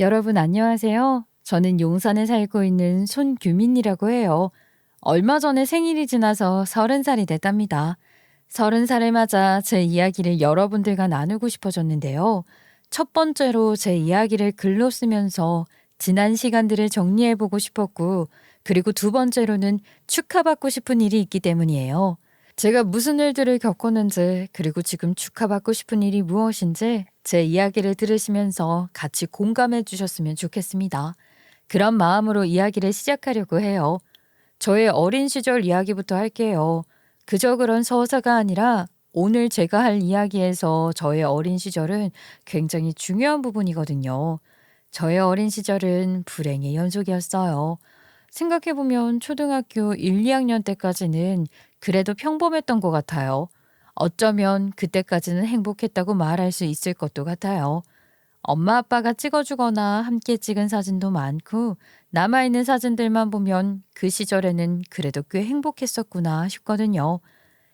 여러분 안녕하세요. 저는 용산에 살고 있는 손규민이라고 해요. 얼마 전에 생일이 지나서 30살이 됐답니다. 30살을 맞아 제 이야기를 여러분들과 나누고 싶어졌는데요. 첫 번째로 제 이야기를 글로 쓰면서 지난 시간들을 정리해보고 싶었고, 그리고 두 번째로는 축하받고 싶은 일이 있기 때문이에요. 제가 무슨 일들을 겪었는지, 그리고 지금 축하받고 싶은 일이 무엇인지 제 이야기를 들으시면서 같이 공감해 주셨으면 좋겠습니다. 그런 마음으로 이야기를 시작하려고 해요. 저의 어린 시절 이야기부터 할게요. 그저 그런 서사가 아니라 오늘 제가 할 이야기에서 저의 어린 시절은 굉장히 중요한 부분이거든요. 저의 어린 시절은 불행의 연속이었어요. 생각해보면 초등학교 1, 2학년 때까지는 그래도 평범했던 것 같아요. 어쩌면 그때까지는 행복했다고 말할 수 있을 것도 같아요. 엄마 아빠가 찍어주거나 함께 찍은 사진도 많고 남아있는 사진들만 보면 그 시절에는 그래도 꽤 행복했었구나 싶거든요.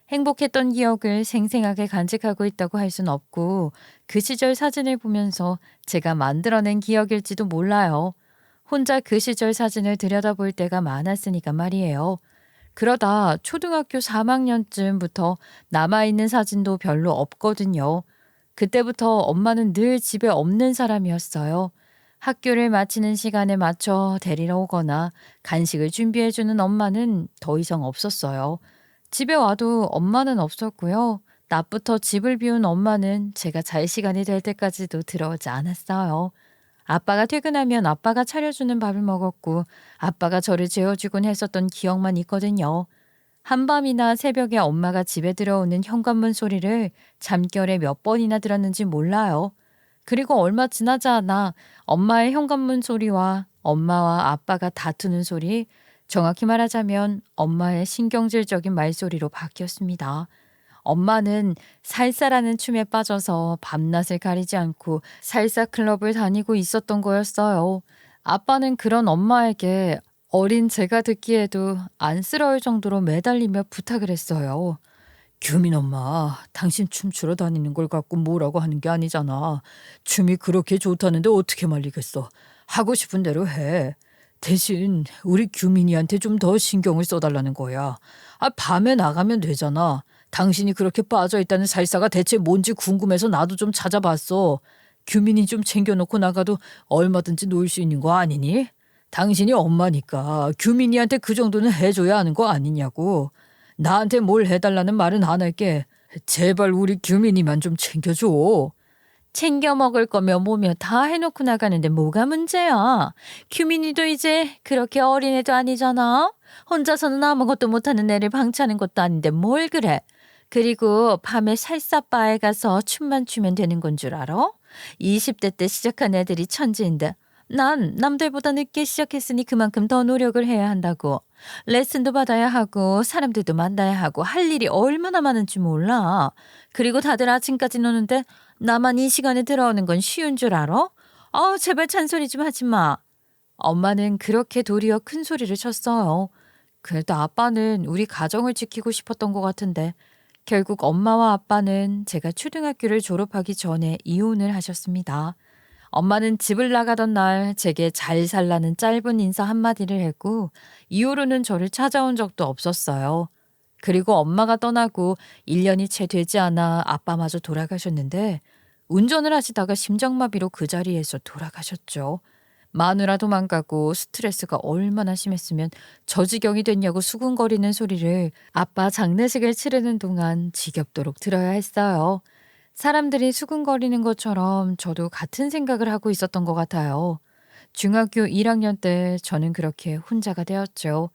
행복했던 기억을 생생하게 간직하고 있다고 할 순 없고 그 시절 사진을 보면서 제가 만들어낸 기억일지도 몰라요. 혼자 그 시절 사진을 들여다볼 때가 많았으니까 말이에요. 그러다 초등학교 3학년쯤부터 남아있는 사진도 별로 없거든요. 그때부터 엄마는 늘 집에 없는 사람이었어요. 학교를 마치는 시간에 맞춰 데리러 오거나 간식을 준비해주는 엄마는 더 이상 없었어요. 집에 와도 엄마는 없었고요. 낮부터 집을 비운 엄마는 제가 잘 시간이 될 때까지도 들어오지 않았어요. 아빠가 퇴근하면 아빠가 차려주는 밥을 먹었고 아빠가 저를 재워주곤 했었던 기억만 있거든요. 한밤이나 새벽에 엄마가 집에 들어오는 현관문 소리를 잠결에 몇 번이나 들었는지 몰라요. 그리고 얼마 지나지 않아 엄마의 현관문 소리와 엄마와 아빠가 다투는 소리, 정확히 말하자면 엄마의 신경질적인 말소리로 바뀌었습니다. 엄마는 살사라는 춤에 빠져서 밤낮을 가리지 않고 살사 클럽을 다니고 있었던 거였어요. 아빠는 그런 엄마에게 어린 제가 듣기에도 안쓰러울 정도로 매달리며 부탁을 했어요. 규민 엄마, 당신 춤추러 다니는 걸 갖고 뭐라고 하는 게 아니잖아. 춤이 그렇게 좋다는데 어떻게 말리겠어. 하고 싶은 대로 해. 대신 우리 규민이한테 좀 더 신경을 써달라는 거야. 밤에 나가면 되잖아. 당신이 그렇게 빠져있다는 살사가 대체 뭔지 궁금해서 나도 좀 찾아봤어. 규민이 좀 챙겨놓고 나가도 얼마든지 놀 수 있는 거 아니니? 당신이 엄마니까 규민이한테 그 정도는 해줘야 하는 거 아니냐고. 나한테 뭘 해달라는 말은 안 할게. 제발 우리 규민이만 좀 챙겨줘. 챙겨 먹을 거며 뭐며 다 해놓고 나가는데 뭐가 문제야? 규민이도 이제 그렇게 어린애도 아니잖아. 혼자서는 아무것도 못하는 애를 방치하는 것도 아닌데 뭘 그래? 그리고 밤에 살사바에 가서 춤만 추면 되는 건 줄 알아? 20대 때 시작한 애들이 천지인데 난 남들보다 늦게 시작했으니 그만큼 더 노력을 해야 한다고. 레슨도 받아야 하고 사람들도 만나야 하고 할 일이 얼마나 많은지 몰라. 그리고 다들 아침까지 노는데 나만 이 시간에 들어오는 건 쉬운 줄 알아? 제발 잔소리 좀 하지 마. 엄마는 그렇게 도리어 큰 소리를 쳤어요. 그래도 아빠는 우리 가정을 지키고 싶었던 것 같은데 결국 엄마와 아빠는 제가 초등학교를 졸업하기 전에 이혼을 하셨습니다. 엄마는 집을 나가던 날 제게 잘 살라는 짧은 인사 한마디를 했고 이후로는 저를 찾아온 적도 없었어요. 그리고 엄마가 떠나고 1년이 채 되지 않아 아빠마저 돌아가셨는데 운전을 하시다가 심장마비로 그 자리에서 돌아가셨죠. 마누라 도망가고 스트레스가 얼마나 심했으면 저 지경이 됐냐고 수군거리는 소리를 아빠 장례식을 치르는 동안 지겹도록 들어야 했어요. 사람들이 수군거리는 것처럼 저도 같은 생각을 하고 있었던 것 같아요. 중학교 1학년 때 저는 그렇게 혼자가 되었죠.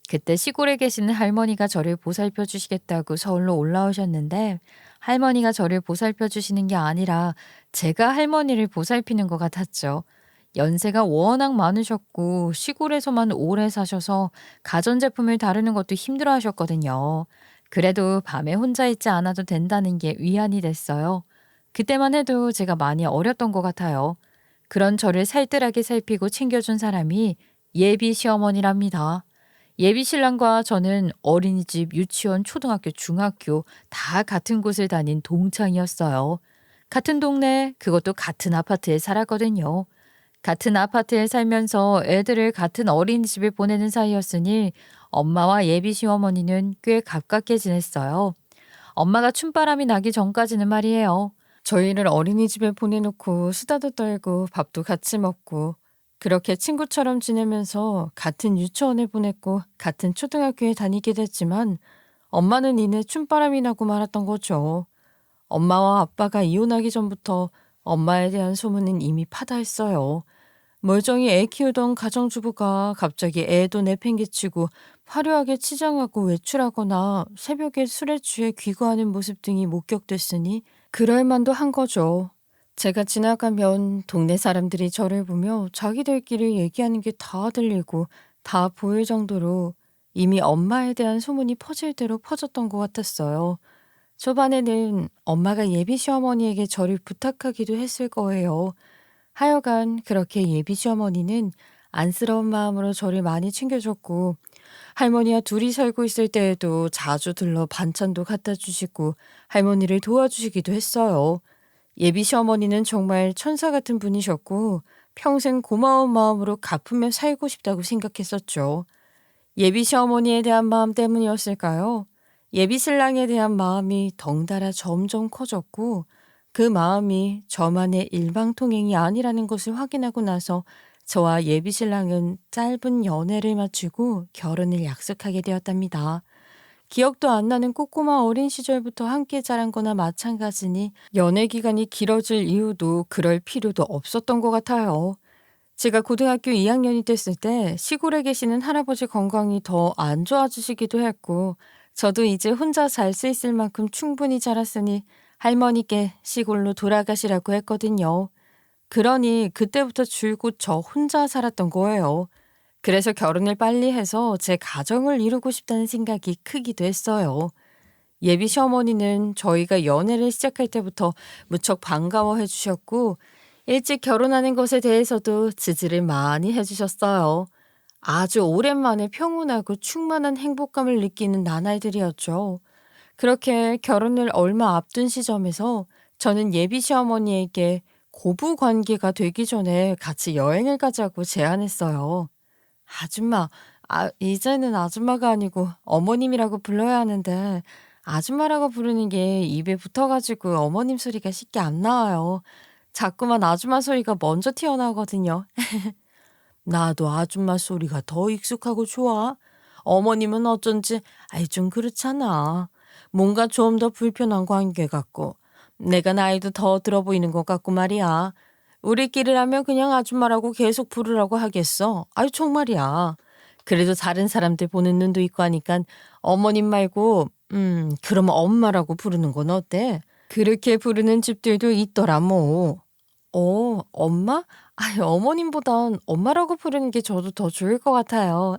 그때 시골에 계시는 할머니가 저를 보살펴 주시겠다고 서울로 올라오셨는데 할머니가 저를 보살펴 주시는 게 아니라 제가 할머니를 보살피는 것 같았죠. 연세가 워낙 많으셨고 시골에서만 오래 사셔서 가전제품을 다루는 것도 힘들어 하셨거든요. 그래도 밤에 혼자 있지 않아도 된다는 게 위안이 됐어요. 그때만 해도 제가 많이 어렸던 것 같아요. 그런 저를 살뜰하게 살피고 챙겨준 사람이 예비 시어머니랍니다. 예비 신랑과 저는 어린이집, 유치원, 초등학교, 중학교 다 같은 곳을 다닌 동창이었어요. 같은 동네, 그것도 같은 아파트에 살았거든요. 같은 아파트에 살면서 애들을 같은 어린이집에 보내는 사이였으니 엄마와 예비 시어머니는 꽤 가깝게 지냈어요. 엄마가 춤바람이 나기 전까지는 말이에요. 저희를 어린이집에 보내놓고 수다도 떨고 밥도 같이 먹고 그렇게 친구처럼 지내면서 같은 유치원에 보냈고 같은 초등학교에 다니게 됐지만 엄마는 이내 춤바람이 나고 말았던 거죠. 엄마와 아빠가 이혼하기 전부터 엄마에 대한 소문은 이미 파다했어요. 멀쩡히 애 키우던 가정주부가 갑자기 애도 내팽개치고 화려하게 치장하고 외출하거나 새벽에 술에 취해 귀가하는 모습 등이 목격됐으니 그럴 만도 한 거죠. 제가 지나가면 동네 사람들이 저를 보며 자기들끼리 얘기하는 게 다 들리고 다 보일 정도로 이미 엄마에 대한 소문이 퍼질 대로 퍼졌던 것 같았어요. 초반에는 엄마가 예비 시어머니에게 저를 부탁하기도 했을 거예요. 하여간 그렇게 예비 시어머니는 안쓰러운 마음으로 저를 많이 챙겨줬고 할머니와 둘이 살고 있을 때에도 자주 들러 반찬도 갖다 주시고 할머니를 도와주시기도 했어요. 예비 시어머니는 정말 천사 같은 분이셨고 평생 고마운 마음으로 갚으며 살고 싶다고 생각했었죠. 예비 시어머니에 대한 마음 때문이었을까요? 예비 신랑에 대한 마음이 덩달아 점점 커졌고 그 마음이 저만의 일방통행이 아니라는 것을 확인하고 나서 저와 예비 신랑은 짧은 연애를 마치고 결혼을 약속하게 되었답니다. 기억도 안 나는 꼬꼬마 어린 시절부터 함께 자란 거나 마찬가지니 연애 기간이 길어질 이유도 그럴 필요도 없었던 것 같아요. 제가 고등학교 2학년이 됐을 때 시골에 계시는 할아버지 건강이 더 안 좋아지시기도 했고 저도 이제 혼자 잘 수 있을 만큼 충분히 자랐으니 할머니께 시골로 돌아가시라고 했거든요. 그러니 그때부터 줄곧 저 혼자 살았던 거예요. 그래서 결혼을 빨리 해서 제 가정을 이루고 싶다는 생각이 크기도 했어요. 예비 시어머니는 저희가 연애를 시작할 때부터 무척 반가워해 주셨고 일찍 결혼하는 것에 대해서도 지지를 많이 해주셨어요. 아주 오랜만에 평온하고 충만한 행복감을 느끼는 나날들이었죠. 그렇게 결혼을 얼마 앞둔 시점에서 저는 예비 시어머니에게 고부 관계가 되기 전에 같이 여행을 가자고 제안했어요. 아줌마, 이제는 아줌마가 아니고 어머님이라고 불러야 하는데 아줌마라고 부르는 게 입에 붙어가지고 어머님 소리가 쉽게 안 나와요. 자꾸만 아줌마 소리가 먼저 튀어나오거든요. 나도 아줌마 소리가 더 익숙하고 좋아. 어머님은 어쩐지 좀 그렇잖아. 뭔가 좀 더 불편한 관계 같고 내가 나이도 더 들어 보이는 것 같고 말이야. 우리끼리라면 그냥 아줌마라고 계속 부르라고 하겠어. 정말이야. 그래도 다른 사람들 보는 눈도 있고 하니까 어머님 말고 그러면 엄마라고 부르는 건 어때? 그렇게 부르는 집들도 있더라 뭐. 엄마? 어머님보단 엄마라고 부르는 게 저도 더 좋을 것 같아요.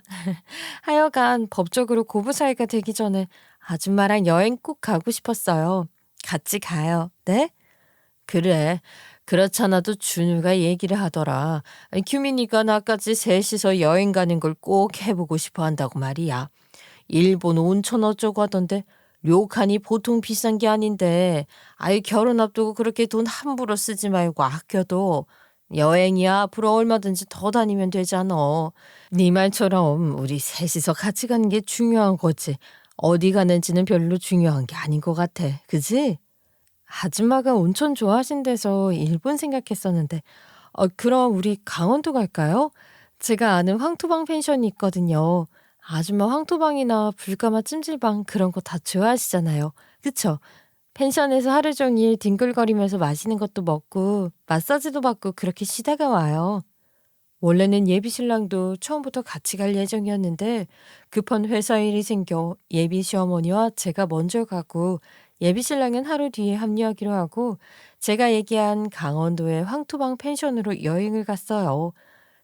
하여간 법적으로 고부 사이가 되기 전에 아줌마랑 여행 꼭 가고 싶었어요. 같이 가요. 네? 그래. 그렇잖아도 준우가 얘기를 하더라. 규민이가 나까지 셋이서 여행 가는 걸 꼭 해보고 싶어 한다고 말이야. 일본 온천 어쩌고 하던데 료칸이 보통 비싼 게 아닌데 결혼 앞두고 그렇게 돈 함부로 쓰지 말고 아껴도 여행이야 앞으로 얼마든지 더 다니면 되잖아. 네 말처럼 우리 셋이서 같이 가는 게 중요한 거지. 어디 가는지는 별로 중요한 게 아닌 것 같아. 그지? 아줌마가 온천 좋아하신대서 일본 생각했었는데 그럼 우리 강원도 갈까요? 제가 아는 황토방 펜션이 있거든요. 아줌마 황토방이나 불가마 찜질방 그런 거 다 좋아하시잖아요. 그쵸? 펜션에서 하루 종일 뒹굴거리면서 맛있는 것도 먹고 마사지도 받고 그렇게 쉬다가 와요. 원래는 예비 신랑도 처음부터 같이 갈 예정이었는데 급한 회사 일이 생겨 예비 시어머니와 제가 먼저 가고 예비 신랑은 하루 뒤에 합류하기로 하고 제가 얘기한 강원도의 황토방 펜션으로 여행을 갔어요.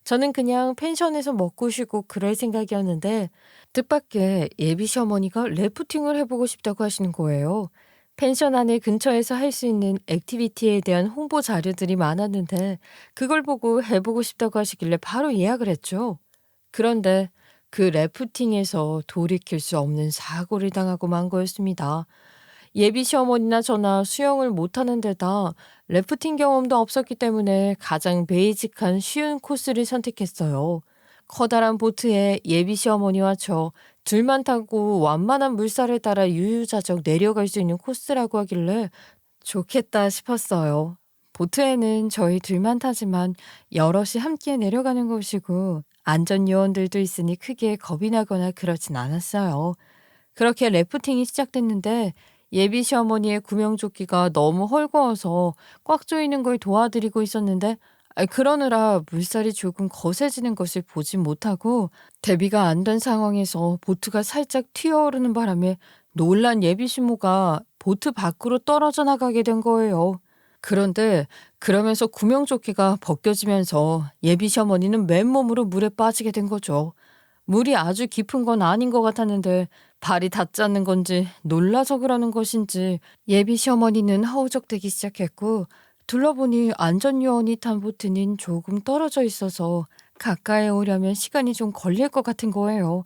저는 그냥 펜션에서 먹고 쉬고 그럴 생각이었는데 뜻밖의 예비 시어머니가 래프팅을 해보고 싶다고 하시는 거예요. 펜션 안에 근처에서 할 수 있는 액티비티에 대한 홍보 자료들이 많았는데 그걸 보고 해보고 싶다고 하시길래 바로 예약을 했죠. 그런데 그 래프팅에서 돌이킬 수 없는 사고를 당하고 만 거였습니다. 예비 시어머니나 저나 수영을 못하는 데다 래프팅 경험도 없었기 때문에 가장 베이직한 쉬운 코스를 선택했어요. 커다란 보트에 예비 시어머니와 저 둘만 타고 완만한 물살을 따라 유유자적 내려갈 수 있는 코스라고 하길래 좋겠다 싶었어요. 보트에는 저희 둘만 타지만 여럿이 함께 내려가는 곳이고 안전 요원들도 있으니 크게 겁이 나거나 그러진 않았어요. 그렇게 래프팅이 시작됐는데 예비 시어머니의 구명조끼가 너무 헐거워서 꽉 조이는 걸 도와드리고 있었는데 그러느라 물살이 조금 거세지는 것을 보지 못하고 대비가 안 된 상황에서 보트가 살짝 튀어오르는 바람에 놀란 예비 시모가 보트 밖으로 떨어져 나가게 된 거예요. 그런데 그러면서 구명조끼가 벗겨지면서 예비 시어머니는 맨몸으로 물에 빠지게 된 거죠. 물이 아주 깊은 건 아닌 것 같았는데 발이 닿지 않는 건지 놀라서 그러는 것인지 예비 시어머니는 허우적대기 시작했고 둘러보니 안전요원이 탄 보트는 조금 떨어져 있어서 가까이 오려면 시간이 좀 걸릴 것 같은 거예요.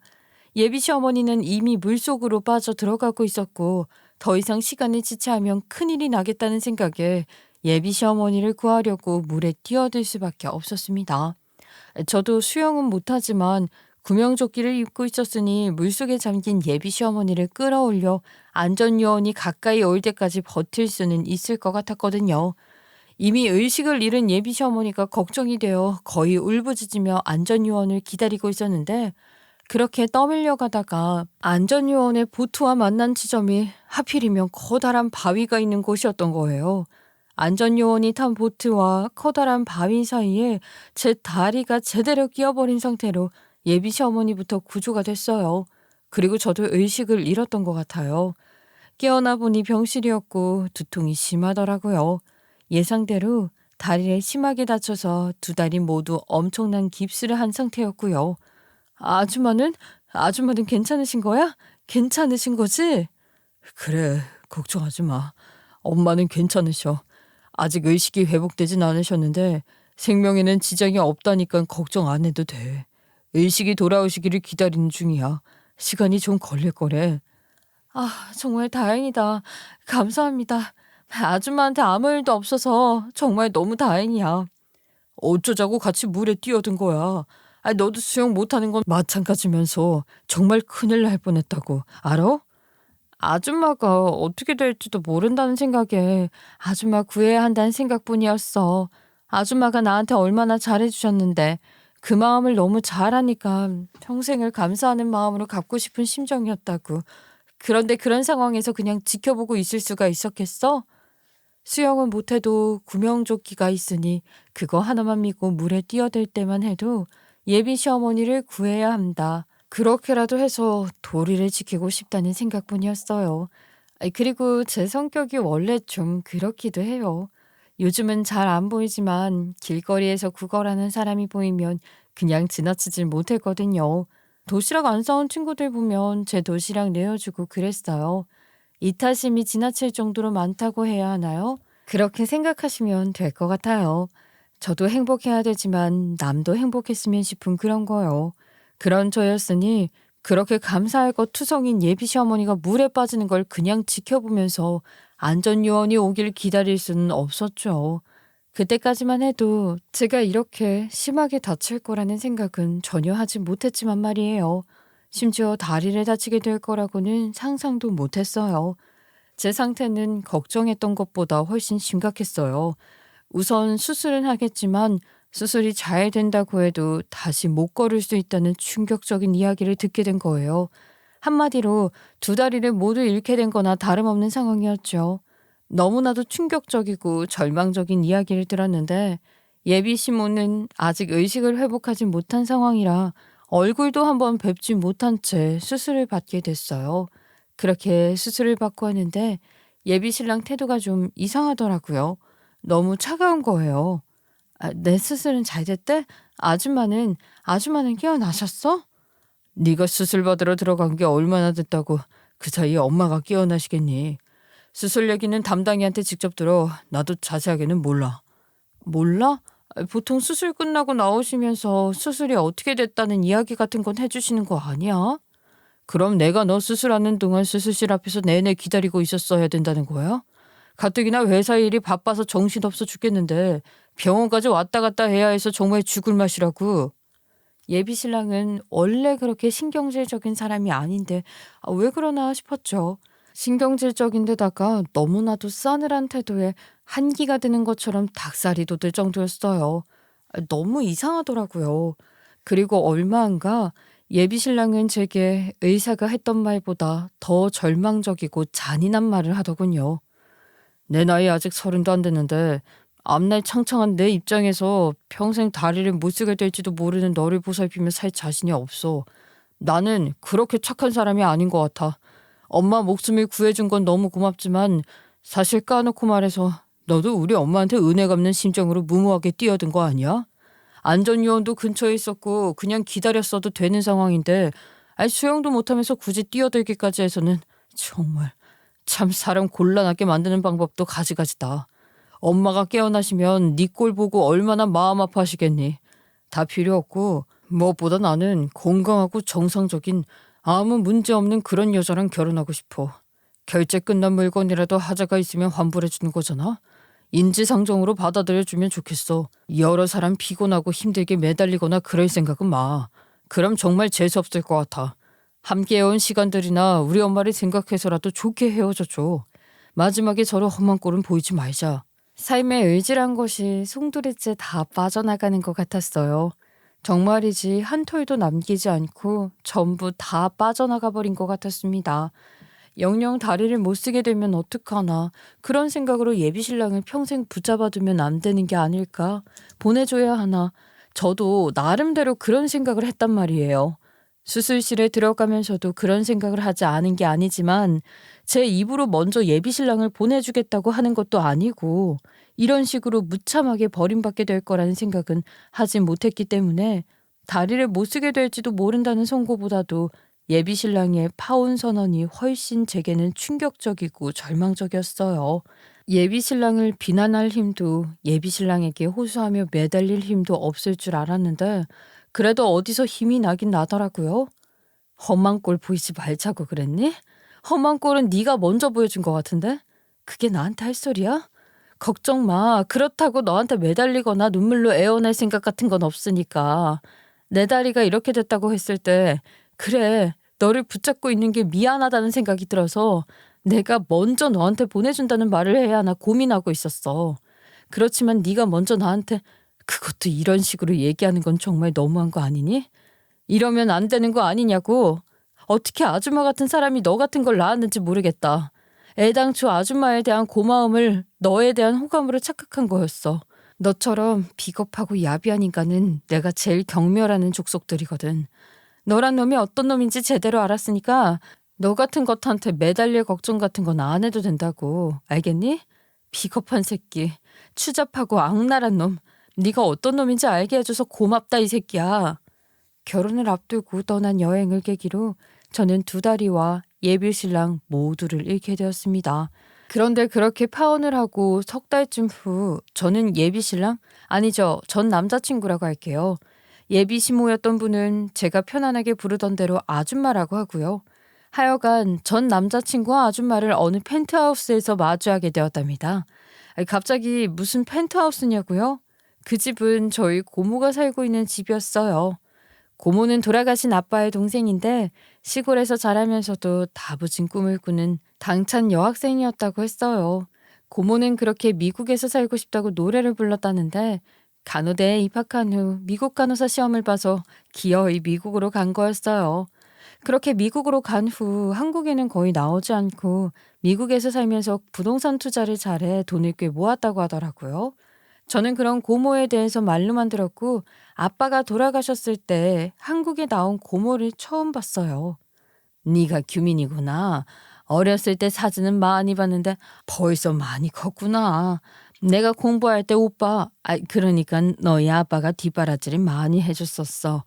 예비 시어머니는 이미 물속으로 빠져 들어가고 있었고 더 이상 시간을 지체하면 큰일이 나겠다는 생각에 예비 시어머니를 구하려고 물에 뛰어들 수밖에 없었습니다. 저도 수영은 못하지만 구명조끼를 입고 있었으니 물속에 잠긴 예비 시어머니를 끌어올려 안전요원이 가까이 올 때까지 버틸 수는 있을 것 같았거든요. 이미 의식을 잃은 예비 시어머니가 걱정이 되어 거의 울부짖으며 안전요원을 기다리고 있었는데 그렇게 떠밀려 가다가 안전요원의 보트와 만난 지점이 하필이면 커다란 바위가 있는 곳이었던 거예요. 안전요원이 탄 보트와 커다란 바위 사이에 제 다리가 제대로 끼어버린 상태로 예비 시어머니부터 구조가 됐어요. 그리고 저도 의식을 잃었던 것 같아요. 깨어나 보니 병실이었고 두통이 심하더라고요. 예상대로 다리를 심하게 다쳐서 두 다리 모두 엄청난 깁스를 한 상태였고요. 아줌마는? 아줌마는 괜찮으신 거야? 괜찮으신 거지? 그래, 걱정하지 마. 엄마는 괜찮으셔. 아직 의식이 회복되진 않으셨는데 생명에는 지장이 없다니까 걱정 안 해도 돼. 의식이 돌아오시기를 기다리는 중이야. 시간이 좀 걸릴 거래. 정말 다행이다. 감사합니다. 아줌마한테 아무 일도 없어서 정말 너무 다행이야. 어쩌자고 같이 물에 뛰어든 거야. 너도 수영 못하는 건 마찬가지면서 정말 큰일 날 뻔했다고. 알아? 아줌마가 어떻게 될지도 모른다는 생각에 아줌마 구해야 한다는 생각뿐이었어. 아줌마가 나한테 얼마나 잘해주셨는데 그 마음을 너무 잘하니까 평생을 감사하는 마음으로 갚고 싶은 심정이었다고. 그런데 그런 상황에서 그냥 지켜보고 있을 수가 있었겠어? 수영은 못해도 구명조끼가 있으니 그거 하나만 믿고 물에 뛰어들 때만 해도 예비 시어머니를 구해야 한다. 그렇게라도 해서 도리를 지키고 싶다는 생각뿐이었어요. 그리고 제 성격이 원래 좀 그렇기도 해요. 요즘은 잘 안 보이지만 길거리에서 구걸하는 사람이 보이면 그냥 지나치질 못했거든요. 도시락 안 싸온 친구들 보면 제 도시락 내어주고 그랬어요. 이타심이 지나칠 정도로 많다고 해야 하나요? 그렇게 생각하시면 될 것 같아요. 저도 행복해야 되지만 남도 행복했으면 싶은 그런 거요. 그런 저였으니 그렇게 감사할 것 투성인 예비 시어머니가 물에 빠지는 걸 그냥 지켜보면서 안전요원이 오길 기다릴 수는 없었죠. 그때까지만 해도 제가 이렇게 심하게 다칠 거라는 생각은 전혀 하지 못했지만 말이에요. 심지어 다리를 다치게 될 거라고는 상상도 못했어요. 제 상태는 걱정했던 것보다 훨씬 심각했어요. 우선 수술은 하겠지만 수술이 잘 된다고 해도 다시 못 걸을 수 있다는 충격적인 이야기를 듣게 된 거예요. 한마디로 두 다리를 모두 잃게 된 거나 다름없는 상황이었죠. 너무나도 충격적이고 절망적인 이야기를 들었는데 예비 시모는 아직 의식을 회복하지 못한 상황이라 얼굴도 한번 뵙지 못한 채 수술을 받게 됐어요. 그렇게 수술을 받고 하는데 예비 신랑 태도가 좀 이상하더라고요. 너무 차가운 거예요. 내 수술은 잘 됐대? 아줌마는 깨어나셨어? 네가 수술 받으러 들어간 게 얼마나 됐다고 그 사이에 엄마가 깨어나시겠니? 수술 얘기는 담당이한테 직접 들어. 나도 자세하게는 몰라. 몰라? 보통 수술 끝나고 나오시면서 수술이 어떻게 됐다는 이야기 같은 건 해주시는 거 아니야? 그럼 내가 너 수술하는 동안 수술실 앞에서 내내 기다리고 있었어야 된다는 거야? 가뜩이나 회사 일이 바빠서 정신없어 죽겠는데 병원까지 왔다 갔다 해야 해서 정말 죽을 맛이라고. 예비 신랑은 원래 그렇게 신경질적인 사람이 아닌데 왜 그러나 싶었죠. 신경질적인데다가 너무나도 싸늘한 태도에 한기가 드는 것처럼 닭살이 돋을 정도였어요. 너무 이상하더라고요. 그리고 얼마 안가 예비 신랑은 제게 의사가 했던 말보다 더 절망적이고 잔인한 말을 하더군요. 내 나이 아직 30도 안 됐는데 앞날 창창한 내 입장에서 평생 다리를 못 쓰게 될지도 모르는 너를 보살피며 살 자신이 없어. 나는 그렇게 착한 사람이 아닌 것 같아. 엄마 목숨을 구해준 건 너무 고맙지만 사실 까놓고 말해서 너도 우리 엄마한테 은혜 갚는 심정으로 무모하게 뛰어든 거 아니야? 안전요원도 근처에 있었고 그냥 기다렸어도 되는 상황인데 수영도 못하면서 굳이 뛰어들기까지 해서는 정말 참 사람 곤란하게 만드는 방법도 가지가지다. 엄마가 깨어나시면 네 꼴 보고 얼마나 마음 아파하시겠니. 다 필요 없고 무엇보다 나는 건강하고 정상적인 아무 문제 없는 그런 여자랑 결혼하고 싶어. 결제 끝난 물건이라도 하자가 있으면 환불해 주는 거잖아. 인지상정으로 받아들여주면 좋겠어. 여러 사람 피곤하고 힘들게 매달리거나 그럴 생각은 마. 그럼 정말 재수없을 것 같아. 함께 해온 시간들이나 우리 엄마를 생각해서라도 좋게 헤어져줘. 마지막에 저런 험한 꼴은 보이지 말자. 삶의 의지란 것이 송두리째 다 빠져나가는 것 같았어요. 정말이지 한 톨도 남기지 않고 전부 다 빠져나가 버린 것 같았습니다. 영영 다리를 못 쓰게 되면 어떡하나 그런 생각으로 예비신랑을 평생 붙잡아두면 안 되는 게 아닐까 보내줘야 하나 저도 나름대로 그런 생각을 했단 말이에요. 수술실에 들어가면서도 그런 생각을 하지 않은 게 아니지만 제 입으로 먼저 예비신랑을 보내주겠다고 하는 것도 아니고 이런 식으로 무참하게 버림받게 될 거라는 생각은 하지 못했기 때문에 다리를 못 쓰게 될지도 모른다는 선고보다도 예비신랑의 파혼 선언이 훨씬 제게는 충격적이고 절망적이었어요. 예비신랑을 비난할 힘도 예비신랑에게 호소하며 매달릴 힘도 없을 줄 알았는데 그래도 어디서 힘이 나긴 나더라고요. 험한 꼴 보이지 말자고 그랬니? 험한 꼴은 네가 먼저 보여준 것 같은데? 그게 나한테 할 소리야? 걱정 마. 그렇다고 너한테 매달리거나 눈물로 애원할 생각 같은 건 없으니까. 내 다리가 이렇게 됐다고 했을 때 그래 너를 붙잡고 있는 게 미안하다는 생각이 들어서 내가 먼저 너한테 보내준다는 말을 해야 하나 고민하고 있었어. 그렇지만 네가 먼저 나한테 그것도 이런 식으로 얘기하는 건 정말 너무한 거 아니니? 이러면 안 되는 거 아니냐고. 어떻게 아줌마 같은 사람이 너 같은 걸 낳았는지 모르겠다. 애당초 아줌마에 대한 고마움을 너에 대한 호감으로 착각한 거였어. 너처럼 비겁하고 야비한 인간은 내가 제일 경멸하는 족속들이거든. 너란 놈이 어떤 놈인지 제대로 알았으니까 너 같은 것한테 매달릴 걱정 같은 건 안 해도 된다고. 알겠니? 비겁한 새끼. 추잡하고 악랄한 놈. 네가 어떤 놈인지 알게 해줘서 고맙다 이 새끼야. 결혼을 앞두고 떠난 여행을 계기로 저는 두 다리와 예비신랑 모두를 잃게 되었습니다. 그런데 그렇게 파혼을 하고 석 달쯤 후 저는 예비신랑? 아니죠. 전 남자친구라고 할게요. 예비시모였던 분은 제가 편안하게 부르던 대로 아줌마라고 하고요. 하여간 전 남자친구와 아줌마를 어느 펜트하우스에서 마주하게 되었답니다. 갑자기 무슨 펜트하우스냐고요? 그 집은 저희 고모가 살고 있는 집이었어요. 고모는 돌아가신 아빠의 동생인데 시골에서 자라면서도 다부진 꿈을 꾸는 당찬 여학생이었다고 했어요. 고모는 그렇게 미국에서 살고 싶다고 노래를 불렀다는데 간호대에 입학한 후 미국 간호사 시험을 봐서 기어이 미국으로 간 거였어요. 그렇게 미국으로 간 후 한국에는 거의 나오지 않고 미국에서 살면서 부동산 투자를 잘해 돈을 꽤 모았다고 하더라고요. 저는 그런 고모에 대해서 말로만 들었고 아빠가 돌아가셨을 때 한국에 나온 고모를 처음 봤어요. 네가 규민이구나. 어렸을 때 사진은 많이 봤는데 벌써 많이 컸구나. 내가 공부할 때 오빠, 그러니까 너희 아빠가 뒷바라지를 많이 해줬었어.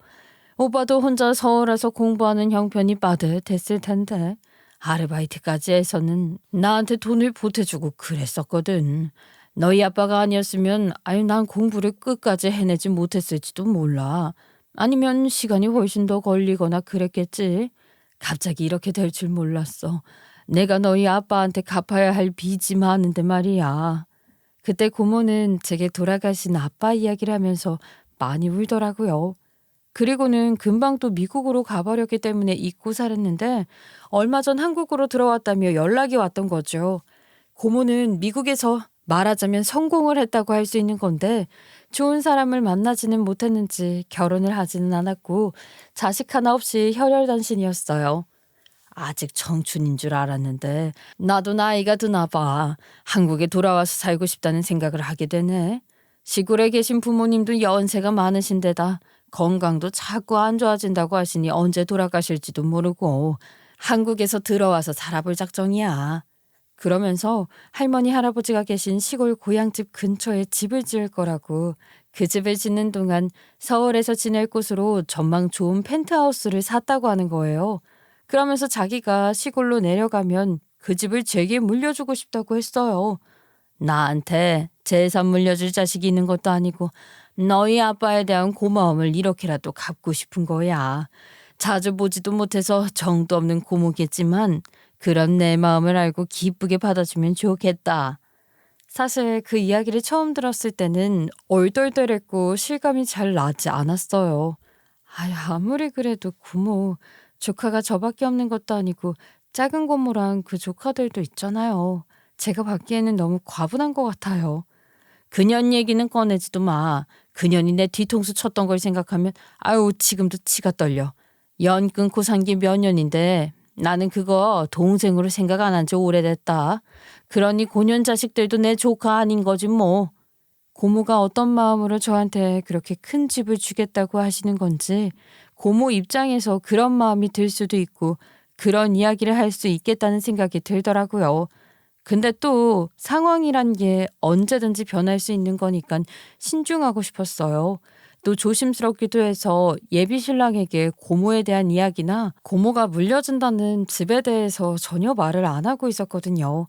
오빠도 혼자 서울 와서 공부하는 형편이 빠듯했을 텐데 아르바이트까지 해서는 나한테 돈을 보태주고 그랬었거든. 너희 아빠가 아니었으면 난 공부를 끝까지 해내지 못했을지도 몰라. 아니면 시간이 훨씬 더 걸리거나 그랬겠지. 갑자기 이렇게 될 줄 몰랐어. 내가 너희 아빠한테 갚아야 할 빚이 많은데 말이야. 그때 고모는 제게 돌아가신 아빠 이야기를 하면서 많이 울더라고요. 그리고는 금방 또 미국으로 가버렸기 때문에 잊고 살았는데 얼마 전 한국으로 들어왔다며 연락이 왔던 거죠. 고모는 미국에서 말하자면 성공을 했다고 할 수 있는 건데 좋은 사람을 만나지는 못했는지 결혼을 하지는 않았고 자식 하나 없이 혈혈단신이었어요. 아직 청춘인 줄 알았는데 나도 나이가 드나 봐. 한국에 돌아와서 살고 싶다는 생각을 하게 되네. 시골에 계신 부모님도 연세가 많으신데다 건강도 자꾸 안 좋아진다고 하시니 언제 돌아가실지도 모르고 한국에서 들어와서 살아볼 작정이야. 그러면서 할머니 할아버지가 계신 시골 고향집 근처에 집을 지을 거라고 그 집을 짓는 동안 서울에서 지낼 곳으로 전망 좋은 펜트하우스를 샀다고 하는 거예요. 그러면서 자기가 시골로 내려가면 그 집을 제게 물려주고 싶다고 했어요. 나한테 재산 물려줄 자식이 있는 것도 아니고 너희 아빠에 대한 고마움을 이렇게라도 갚고 싶은 거야. 자주 보지도 못해서 정도 없는 고모겠지만 그런 내 마음을 알고 기쁘게 받아주면 좋겠다. 사실 그 이야기를 처음 들었을 때는 얼떨떨했고 실감이 잘 나지 않았어요. 아무리 그래도 고모, 조카가 저밖에 없는 것도 아니고 작은 고모랑 그 조카들도 있잖아요. 제가 받기에는 너무 과분한 것 같아요. 그년 얘기는 꺼내지도 마. 그년이 내 뒤통수 쳤던 걸 생각하면 아유 지금도 치가 떨려. 연 끊고 산 게 몇 년인데 나는 그거 동생으로 생각 안 한 지 오래됐다. 그러니 고년 자식들도 내 조카 아닌 거지 뭐. 고모가 어떤 마음으로 저한테 그렇게 큰 집을 주겠다고 하시는 건지 고모 입장에서 그런 마음이 들 수도 있고 그런 이야기를 할 수 있겠다는 생각이 들더라고요. 근데 또 상황이란 게 언제든지 변할 수 있는 거니까 신중하고 싶었어요. 또 조심스럽기도 해서 예비 신랑에게 고모에 대한 이야기나 고모가 물려준다는 집에 대해서 전혀 말을 안 하고 있었거든요.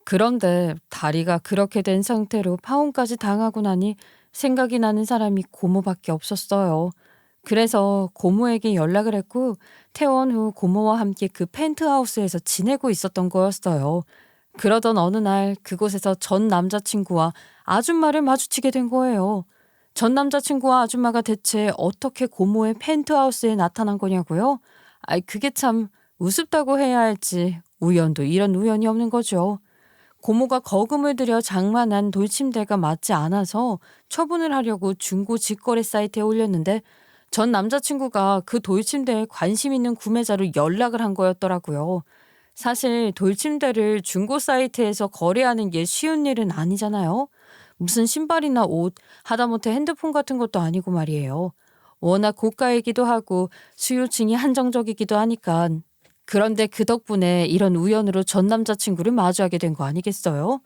그런데 다리가 그렇게 된 상태로 파혼까지 당하고 나니 생각이 나는 사람이 고모밖에 없었어요. 그래서 고모에게 연락을 했고 퇴원 후 고모와 함께 그 펜트하우스에서 지내고 있었던 거였어요. 그러던 어느 날 그곳에서 전 남자친구와 아줌마를 마주치게 된 거예요. 전 남자친구와 아줌마가 대체 어떻게 고모의 펜트하우스에 나타난 거냐고요? 그게 참 우습다고 해야 할지 우연도 이런 우연이 없는 거죠. 고모가 거금을 들여 장만한 돌침대가 맞지 않아서 처분을 하려고 중고 직거래 사이트에 올렸는데 전 남자친구가 그 돌침대에 관심 있는 구매자로 연락을 한 거였더라고요. 사실 돌침대를 중고 사이트에서 거래하는 게 쉬운 일은 아니잖아요. 무슨 신발이나 옷, 하다못해 핸드폰 같은 것도 아니고 말이에요. 워낙 고가이기도 하고 수요층이 한정적이기도 하니까. 그런데 그 덕분에 이런 우연으로 전 남자친구를 마주하게 된 거 아니겠어요?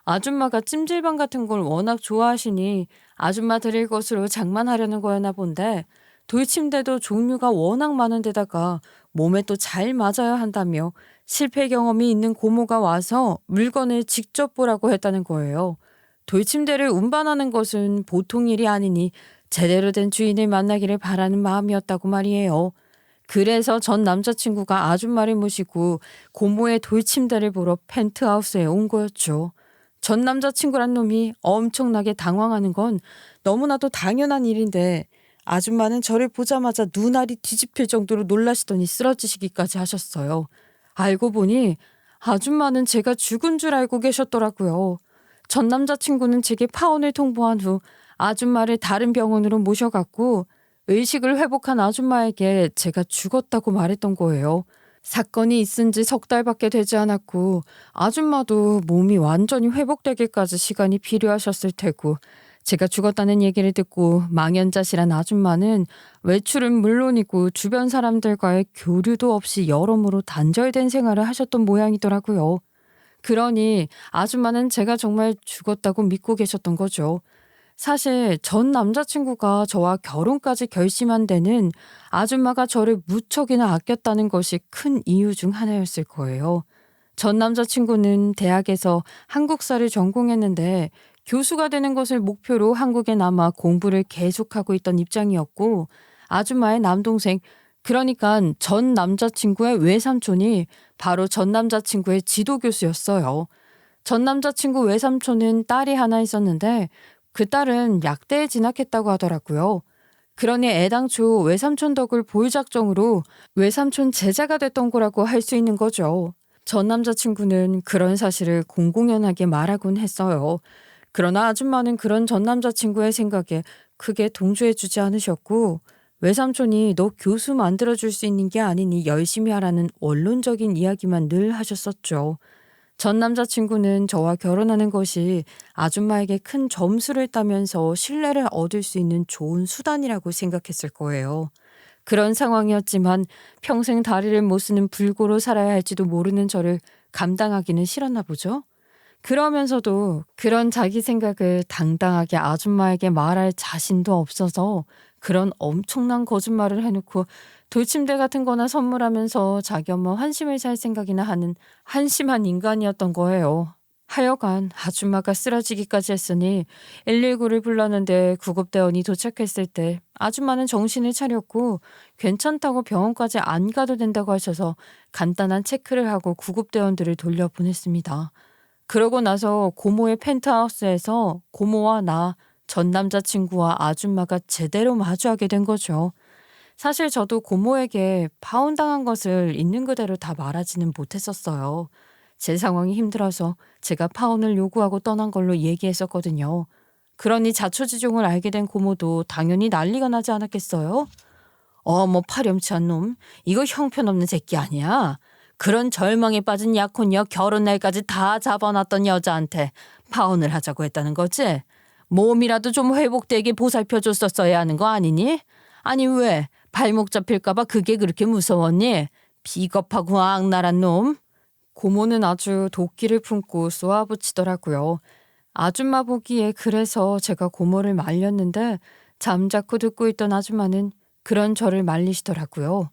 아줌마가 찜질방 같은 걸 워낙 좋아하시니 아줌마 드릴 것으로 장만하려는 거였나 본데 돌침대도 종류가 워낙 많은 데다가 몸에 또 잘 맞아야 한다며 실패 경험이 있는 고모가 와서 물건을 직접 보라고 했다는 거예요. 돌침대를 운반하는 것은 보통 일이 아니니 제대로 된 주인을 만나기를 바라는 마음이었다고 말이에요. 그래서 전 남자친구가 아줌마를 모시고 고모의 돌침대를 보러 펜트하우스에 온 거였죠. 전 남자친구란 놈이 엄청나게 당황하는 건 너무나도 당연한 일인데 아줌마는 저를 보자마자 눈알이 뒤집힐 정도로 놀라시더니 쓰러지시기까지 하셨어요. 알고 보니 아줌마는 제가 죽은 줄 알고 계셨더라고요. 전 남자친구는 제게 파혼을 통보한 후 아줌마를 다른 병원으로 모셔갔고 의식을 회복한 아줌마에게 제가 죽었다고 말했던 거예요. 사건이 있은 지 석 달밖에 되지 않았고 아줌마도 몸이 완전히 회복되기까지 시간이 필요하셨을 테고 제가 죽었다는 얘기를 듣고 망연자실한 아줌마는 외출은 물론이고 주변 사람들과의 교류도 없이 여러모로 단절된 생활을 하셨던 모양이더라고요. 그러니 아줌마는 제가 정말 죽었다고 믿고 계셨던 거죠. 사실 전 남자친구가 저와 결혼까지 결심한 데는 아줌마가 저를 무척이나 아꼈다는 것이 큰 이유 중 하나였을 거예요. 전 남자친구는 대학에서 한국사를 전공했는데 교수가 되는 것을 목표로 한국에 남아 공부를 계속하고 있던 입장이었고 아줌마의 남동생 그러니까 전 남자친구의 외삼촌이 바로 전 남자친구의 지도교수였어요. 전 남자친구 외삼촌은 딸이 하나 있었는데 그 딸은 약대에 진학했다고 하더라고요. 그러니 애당초 외삼촌 덕을 볼 작정으로 외삼촌 제자가 됐던 거라고 할 수 있는 거죠. 전 남자친구는 그런 사실을 공공연하게 말하곤 했어요. 그러나 아줌마는 그런 전 남자친구의 생각에 크게 동조해주지 않으셨고 외삼촌이 너 교수 만들어줄 수 있는 게 아니니 열심히 하라는 원론적인 이야기만 늘 하셨었죠. 전 남자친구는 저와 결혼하는 것이 아줌마에게 큰 점수를 따면서 신뢰를 얻을 수 있는 좋은 수단이라고 생각했을 거예요. 그런 상황이었지만 평생 다리를 못 쓰는 불고로 살아야 할지도 모르는 저를 감당하기는 싫었나 보죠. 그러면서도 그런 자기 생각을 당당하게 아줌마에게 말할 자신도 없어서 그런 엄청난 거짓말을 해놓고 돌침대 같은 거나 선물하면서 자기 엄마 환심을 살 생각이나 하는 한심한 인간이었던 거예요. 하여간 아줌마가 쓰러지기까지 했으니 119를 불렀는데 구급대원이 도착했을 때 아줌마는 정신을 차렸고 괜찮다고 병원까지 안 가도 된다고 하셔서 간단한 체크를 하고 구급대원들을 돌려보냈습니다. 그러고 나서 고모의 펜트하우스에서 고모와 나, 전 남자친구와 아줌마가 제대로 마주하게 된 거죠. 사실 저도 고모에게 파혼당한 것을 있는 그대로 다 말하지는 못했었어요. 제 상황이 힘들어서 제가 파혼을 요구하고 떠난 걸로 얘기했었거든요. 그러니 자초지종을 알게 된 고모도 당연히 난리가 나지 않았겠어요? 어머 파렴치한 놈. 이거 형편없는 새끼 아니야? 그런 절망에 빠진 약혼녀 결혼 날까지 다 잡아놨던 여자한테 파혼을 하자고 했다는 거지? 몸이라도 좀 회복되게 보살펴줬었어야 하는 거 아니니? 아니 왜? 발목 잡힐까봐 그게 그렇게 무서웠니? 비겁하고 악랄한 놈. 고모는 아주 도끼를 품고 쏘아붙이더라고요. 아줌마 보기에 그래서 제가 고모를 말렸는데 잠자코 듣고 있던 아줌마는 그런 저를 말리시더라고요.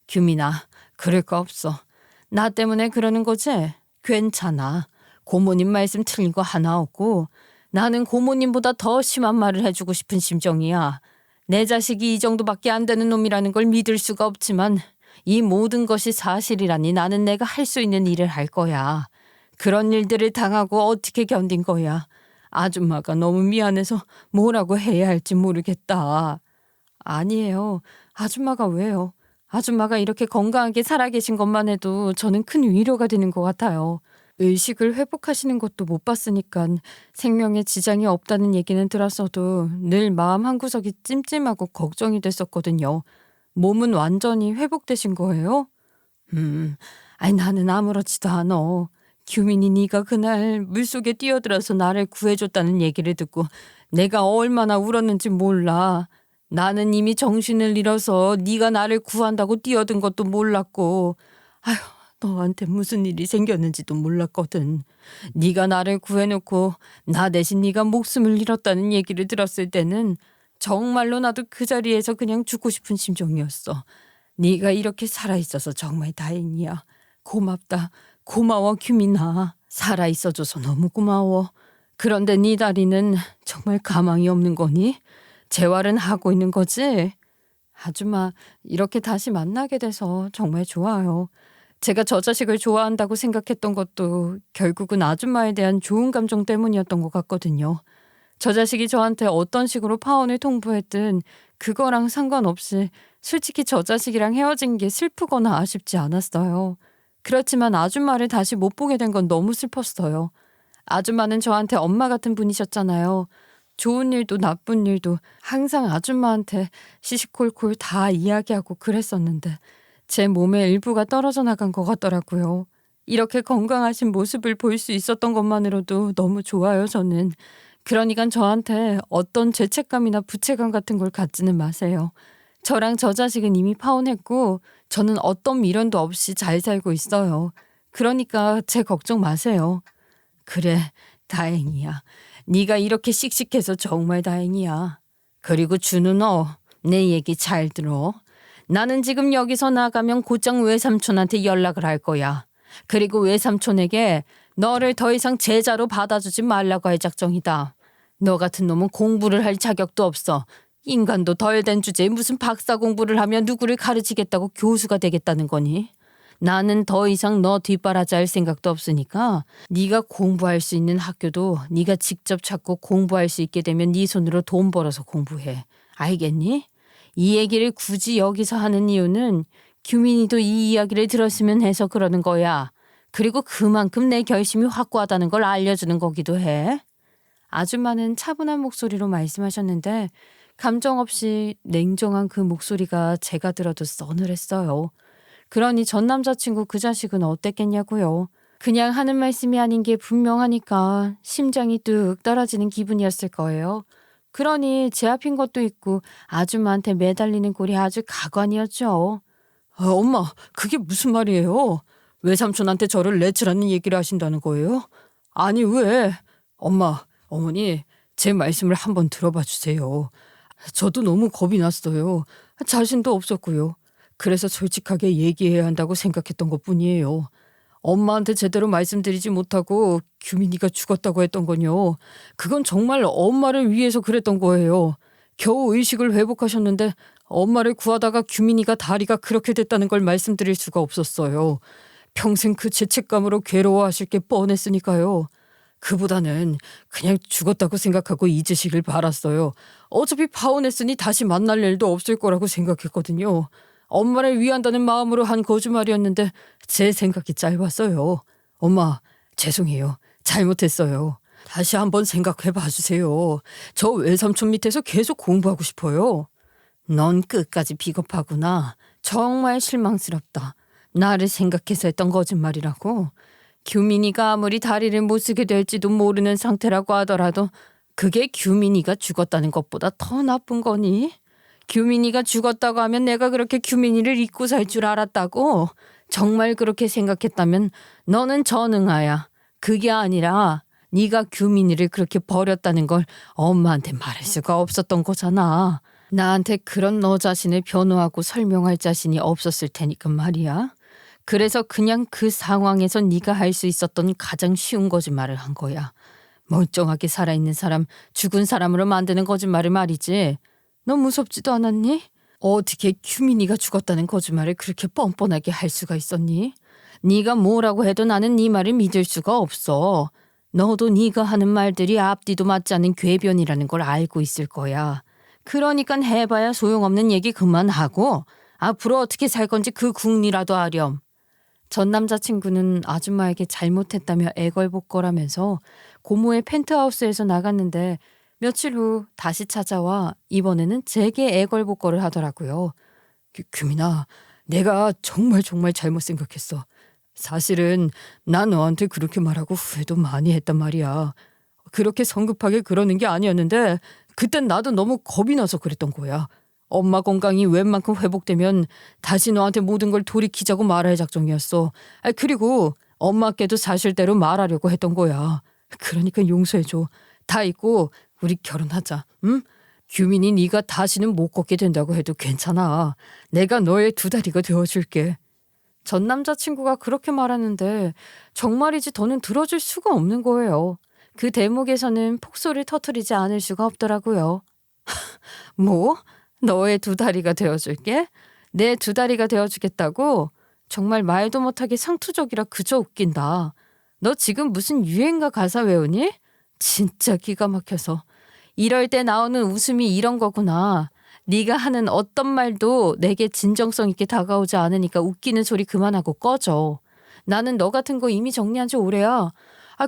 규민아, 그럴 거 없어. 나 때문에 그러는 거지? 괜찮아. 고모님 말씀 틀린 거 하나 없고 나는 고모님보다 더 심한 말을 해주고 싶은 심정이야. 내 자식이 이 정도밖에 안 되는 놈이라는 걸 믿을 수가 없지만 이 모든 것이 사실이라니 나는 내가 할 수 있는 일을 할 거야. 그런 일들을 당하고 어떻게 견딘 거야. 아줌마가 너무 미안해서 뭐라고 해야 할지 모르겠다. 아니에요. 아줌마가 왜요? 아줌마가 이렇게 건강하게 살아계신 것만 해도 저는 큰 위로가 되는 것 같아요. 의식을 회복하시는 것도 못 봤으니까 생명에 지장이 없다는 얘기는 들었어도 늘 마음 한구석이 찜찜하고 걱정이 됐었거든요. 몸은 완전히 회복되신 거예요? 아니 나는 아무렇지도 않아. 규민이 네가 그날 물속에 뛰어들어서 나를 구해줬다는 얘기를 듣고 내가 얼마나 울었는지 몰라. 나는 이미 정신을 잃어서 네가 나를 구한다고 뛰어든 것도 몰랐고 아휴 너한테 무슨 일이 생겼는지도 몰랐거든. 네가 나를 구해놓고 나 대신 네가 목숨을 잃었다는 얘기를 들었을 때는 정말로 나도 그 자리에서 그냥 죽고 싶은 심정이었어. 네가 이렇게 살아있어서 정말 다행이야. 고맙다. 고마워 규민아. 살아있어줘서 너무 고마워. 그런데 네 다리는 정말 가망이 없는 거니? 재활은 하고 있는 거지? 아줌마 이렇게 다시 만나게 돼서 정말 좋아요. 제가 저 자식을 좋아한다고 생각했던 것도 결국은 아줌마에 대한 좋은 감정 때문이었던 것 같거든요. 저 자식이 저한테 어떤 식으로 파혼을 통보했든 그거랑 상관없이 솔직히 저 자식이랑 헤어진 게 슬프거나 아쉽지 않았어요. 그렇지만 아줌마를 다시 못 보게 된 건 너무 슬펐어요. 아줌마는 저한테 엄마 같은 분이셨잖아요. 좋은 일도 나쁜 일도 항상 아줌마한테 시시콜콜 다 이야기하고 그랬었는데 제 몸의 일부가 떨어져 나간 것 같더라고요. 이렇게 건강하신 모습을 볼 수 있었던 것만으로도 너무 좋아요, 저는. 그러니까 저한테 어떤 죄책감이나 부채감 같은 걸 갖지는 마세요. 저랑 저 자식은 이미 파혼했고 저는 어떤 미련도 없이 잘 살고 있어요. 그러니까 제 걱정 마세요. 그래, 다행이야. 네가 이렇게 씩씩해서 정말 다행이야. 그리고 준우 너, 내 얘기 잘 들어. 나는 지금 여기서 나가면 곧장 외삼촌한테 연락을 할 거야. 그리고 외삼촌에게 너를 더 이상 제자로 받아주지 말라고 할 작정이다. 너 같은 놈은 공부를 할 자격도 없어. 인간도 덜 된 주제에 무슨 박사 공부를 하며 누구를 가르치겠다고 교수가 되겠다는 거니? 나는 더 이상 너 뒷바라지 할 생각도 없으니까 네가 공부할 수 있는 학교도 네가 직접 찾고 공부할 수 있게 되면 네 손으로 돈 벌어서 공부해. 알겠니? 이 얘기를 굳이 여기서 하는 이유는 규민이도 이 이야기를 들었으면 해서 그러는 거야. 그리고 그만큼 내 결심이 확고하다는 걸 알려주는 거기도 해. 아줌마는 차분한 목소리로 말씀하셨는데 감정 없이 냉정한 그 목소리가 제가 들어도 서늘했어요. 그러니 전 남자친구 그 자식은 어땠겠냐고요. 그냥 하는 말씀이 아닌 게 분명하니까 심장이 뚝 떨어지는 기분이었을 거예요. 그러니 제 앞인 것도 있고 아줌마한테 매달리는 꼴이 아주 가관이었죠. 엄마, 그게 무슨 말이에요? 외삼촌한테 저를 내치라는 얘기를 하신다는 거예요? 아니 왜? 엄마, 어머니, 제 말씀을 한번 들어봐 주세요. 저도 너무 겁이 났어요. 자신도 없었고요. 그래서 솔직하게 얘기해야 한다고 생각했던 것뿐이에요. 엄마한테 제대로 말씀드리지 못하고 규민이가 죽었다고 했던 건요. 그건 정말 엄마를 위해서 그랬던 거예요. 겨우 의식을 회복하셨는데 엄마를 구하다가 규민이가 다리가 그렇게 됐다는 걸 말씀드릴 수가 없었어요. 평생 그 죄책감으로 괴로워하실 게 뻔했으니까요. 그보다는 그냥 죽었다고 생각하고 잊으시길 바랐어요. 어차피 파혼했으니 다시 만날 일도 없을 거라고 생각했거든요. 엄마를 위한다는 마음으로 한 거짓말이었는데 제 생각이 짧았어요. 엄마, 죄송해요. 잘못했어요. 다시 한번 생각해 봐주세요. 저 외삼촌 밑에서 계속 공부하고 싶어요. 넌 끝까지 비겁하구나. 정말 실망스럽다. 나를 생각해서 했던 거짓말이라고. 규민이가 아무리 다리를 못 쓰게 될지도 모르는 상태라고 하더라도 그게 규민이가 죽었다는 것보다 더 나쁜 거니? 규민이가 죽었다고 하면 내가 그렇게 규민이를 잊고 살 줄 알았다고? 정말 그렇게 생각했다면 너는 전응아야. 그게 아니라 네가 규민이를 그렇게 버렸다는 걸 엄마한테 말할 수가 없었던 거잖아. 나한테 그런 너 자신을 변호하고 설명할 자신이 없었을 테니까 말이야. 그래서 그냥 그 상황에서 네가 할 수 있었던 가장 쉬운 거짓말을 한 거야. 멀쩡하게 살아있는 사람, 죽은 사람으로 만드는 거짓말을 말이지. 너 무섭지도 않았니? 어떻게 규민이가 죽었다는 거짓말을 그렇게 뻔뻔하게 할 수가 있었니? 네가 뭐라고 해도 나는 네 말을 믿을 수가 없어. 너도 네가 하는 말들이 앞뒤도 맞지 않는 궤변이라는 걸 알고 있을 거야. 그러니까 해봐야 소용없는 얘기 그만하고 앞으로 어떻게 살 건지 그 궁리라도 하렴. 전 남자친구는 아줌마에게 잘못했다며 애걸복걸하면서 고모의 펜트하우스에서 나갔는데 며칠 후 다시 찾아와 이번에는 제게 애걸복걸을 하더라고요. 규민아, 내가 정말 잘못 생각했어. 사실은 나 너한테 그렇게 말하고 후회도 많이 했단 말이야. 그렇게 성급하게 그러는 게 아니었는데 그땐 나도 너무 겁이 나서 그랬던 거야. 엄마 건강이 웬만큼 회복되면 다시 너한테 모든 걸 돌이키자고 말할 작정이었어. 그리고 엄마께도 사실대로 말하려고 했던 거야. 그러니까 용서해줘. 다 잊고 우리 결혼하자. 응? 규민이 네가 다시는 못 걷게 된다고 해도 괜찮아. 내가 너의 두 다리가 되어줄게. 전 남자친구가 그렇게 말하는데 정말이지 더는 들어줄 수가 없는 거예요. 그 대목에서는 폭소를 터뜨리지 않을 수가 없더라고요. 뭐? 너의 두 다리가 되어줄게? 내 두 다리가 되어주겠다고? 정말 말도 못하게 상투적이라 그저 웃긴다. 너 지금 무슨 유행가 가사 외우니? 진짜 기가 막혀서. 이럴 때 나오는 웃음이 이런 거구나. 네가 하는 어떤 말도 내게 진정성 있게 다가오지 않으니까 웃기는 소리 그만하고 꺼져. 나는 너 같은 거 이미 정리한 지 오래야.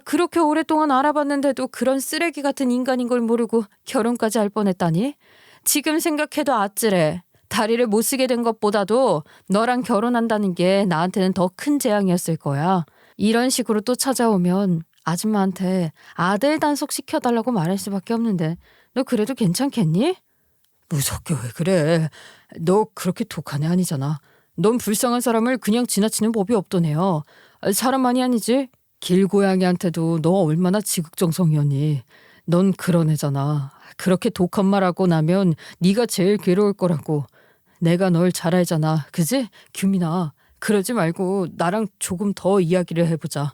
그렇게 오랫동안 알아봤는데도 그런 쓰레기 같은 인간인 걸 모르고 결혼까지 할 뻔했다니? 지금 생각해도 아찔해. 다리를 못 쓰게 된 것보다도 너랑 결혼한다는 게 나한테는 더 큰 재앙이었을 거야. 이런 식으로 또 찾아오면 아줌마한테 아들 단속 시켜달라고 말할 수밖에 없는데 너 그래도 괜찮겠니? 무섭게 왜 그래. 너 그렇게 독한 애 아니잖아. 넌 불쌍한 사람을 그냥 지나치는 법이 없던 애야. 사람만이 아니지. 길고양이한테도 너 얼마나 지극정성이었니. 넌 그런 애잖아. 그렇게 독한 말하고 나면 네가 제일 괴로울 거라고. 내가 널 잘 알잖아. 그지? 규민아. 그러지 말고 나랑 조금 더 이야기를 해보자.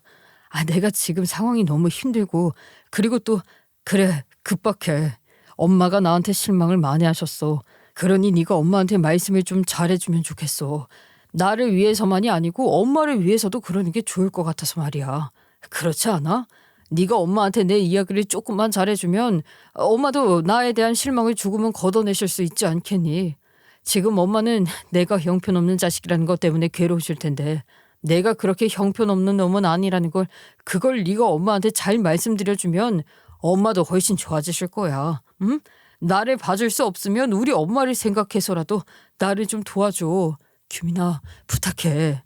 내가 지금 상황이 너무 힘들고 그리고 또 그래 급박해. 엄마가 나한테 실망을 많이 하셨어. 그러니 네가 엄마한테 말씀을 좀 잘해주면 좋겠어. 나를 위해서만이 아니고 엄마를 위해서도 그러는 게 좋을 것 같아서 말이야. 그렇지 않아? 네가 엄마한테 내 이야기를 조금만 잘해주면 엄마도 나에 대한 실망을 조금은 걷어내실 수 있지 않겠니? 지금 엄마는 내가 형편없는 자식이라는 것 때문에 괴로우실 텐데 내가 그렇게 형편없는 놈은 아니라는 걸 그걸 네가 엄마한테 잘 말씀드려주면 엄마도 훨씬 좋아지실 거야. 응? 나를 봐줄 수 없으면 우리 엄마를 생각해서라도 나를 좀 도와줘. 규민아, 부탁해.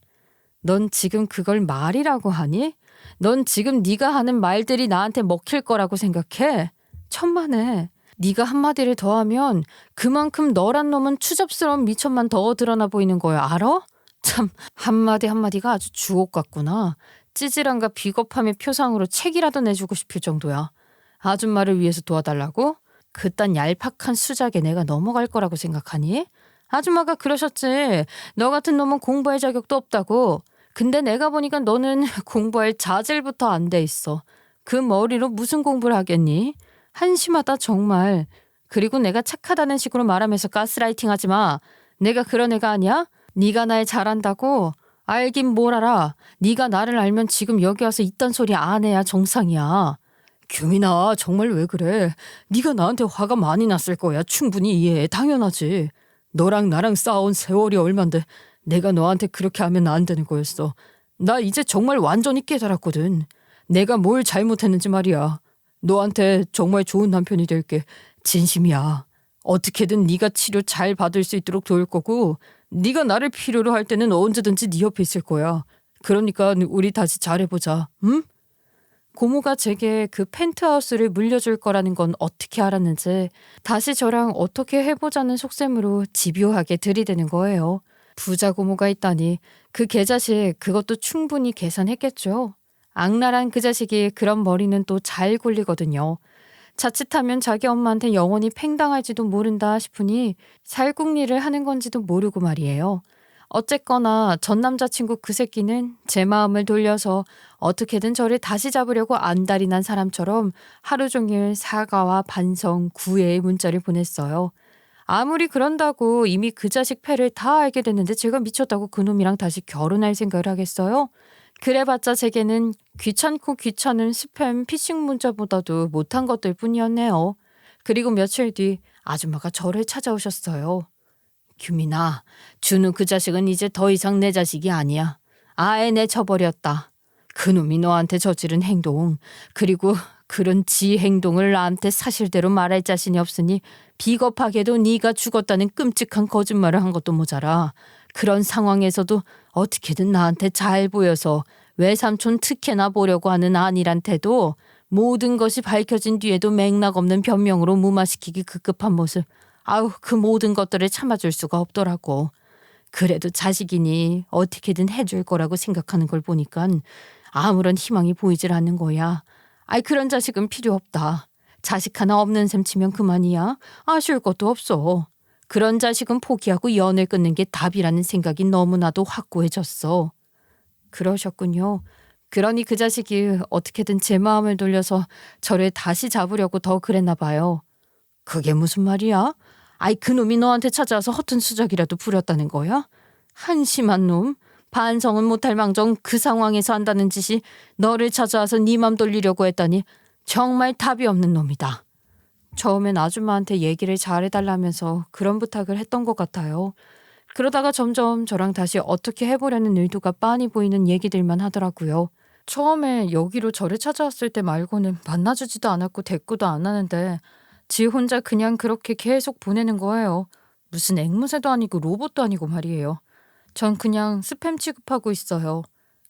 넌 지금 그걸 말이라고 하니? 넌 지금 네가 하는 말들이 나한테 먹힐 거라고 생각해? 천만에. 네가 한마디를 더 하면 그만큼 너란 놈은 추접스러운 미천만 더 드러나 보이는 거야. 알아? 참, 한마디 한마디가 아주 주옥 같구나. 찌질함과 비겁함의 표상으로 책이라도 내주고 싶을 정도야. 아줌마를 위해서 도와달라고? 그딴 얄팍한 수작에 내가 넘어갈 거라고 생각하니? 아줌마가 그러셨지. 너 같은 놈은 공부할 자격도 없다고. 근데 내가 보니까 너는 공부할 자질부터 안 돼 있어. 그 머리로 무슨 공부를 하겠니? 한심하다 정말. 그리고 내가 착하다는 식으로 말하면서 가스라이팅 하지 마. 내가 그런 애가 아니야? 네가 날 잘한다고? 알긴 뭘 알아. 네가 나를 알면 지금 여기 와서 이딴 소리 안 해야 정상이야. 규민아, 정말 왜 그래? 네가 나한테 화가 많이 났을 거야. 충분히 이해해. 당연하지. 너랑 나랑 싸운 세월이 얼만데 내가 너한테 그렇게 하면 안 되는 거였어. 나 이제 정말 완전히 깨달았거든. 내가 뭘 잘못했는지 말이야. 너한테 정말 좋은 남편이 될게. 진심이야. 어떻게든 네가 치료 잘 받을 수 있도록 도울 거고 네가 나를 필요로 할 때는 언제든지 네 옆에 있을 거야. 그러니까 우리 다시 잘해보자. 응? 고모가 제게 그 펜트하우스를 물려줄 거라는 건 어떻게 알았는지 다시 저랑 어떻게 해보자는 속셈으로 집요하게 들이대는 거예요. 부자 고모가 있다니 그 개자식 그것도 충분히 계산했겠죠. 악랄한 그 자식이 그런 머리는 또 잘 굴리거든요. 자칫하면 자기 엄마한테 영원히 팽당할지도 모른다 싶으니 살궁리를 하는 건지도 모르고 말이에요. 어쨌거나 전 남자친구 그 새끼는 제 마음을 돌려서 어떻게든 저를 다시 잡으려고 안달이 난 사람처럼 하루 종일 사과와 반성, 구애의 문자를 보냈어요. 아무리 그런다고 이미 그 자식 패를 다 알게 됐는데 제가 미쳤다고 그놈이랑 다시 결혼할 생각을 하겠어요? 그래봤자 제게는 귀찮고 귀찮은 스팸 피싱 문자보다도 못한 것들 뿐이었네요. 그리고 며칠 뒤 아줌마가 저를 찾아오셨어요. 규민아, 준우 그 자식은 이제 더 이상 내 자식이 아니야. 아예 내쳐버렸다. 그놈이 너한테 저지른 행동, 그리고 그런 지 행동을 나한테 사실대로 말할 자신이 없으니 비겁하게도 네가 죽었다는 끔찍한 거짓말을 한 것도 모자라. 그런 상황에서도 어떻게든 나한테 잘 보여서 외삼촌 특혜나 보려고 하는 아니란 태도, 모든 것이 밝혀진 뒤에도 맥락 없는 변명으로 무마시키기 급급한 모습. 아우, 그 모든 것들을 참아줄 수가 없더라고. 그래도 자식이니 어떻게든 해줄 거라고 생각하는 걸 보니깐 아무런 희망이 보이질 않는 거야. 아이, 그런 자식은 필요 없다. 자식 하나 없는 셈 치면 그만이야. 아쉬울 것도 없어. 그런 자식은 포기하고 연을 끊는 게 답이라는 생각이 너무나도 확고해졌어. 그러셨군요. 그러니 그 자식이 어떻게든 제 마음을 돌려서 저를 다시 잡으려고 더 그랬나 봐요. 그게 무슨 말이야? 아이, 그놈이 너한테 찾아와서 허튼 수작이라도 부렸다는 거야? 한심한 놈. 반성은 못할 망정 그 상황에서 한다는 짓이 너를 찾아와서 네 맘 돌리려고 했다니 정말 답이 없는 놈이다. 처음엔 아줌마한테 얘기를 잘해달라면서 그런 부탁을 했던 것 같아요. 그러다가 점점 저랑 다시 어떻게 해보려는 의도가 빤히 보이는 얘기들만 하더라고요. 처음에 여기로 저를 찾아왔을 때 말고는 만나주지도 않았고 대꾸도 안 하는데 지 혼자 그냥 그렇게 계속 보내는 거예요. 무슨 앵무새도 아니고 로봇도 아니고 말이에요. 전 그냥 스팸 취급하고 있어요.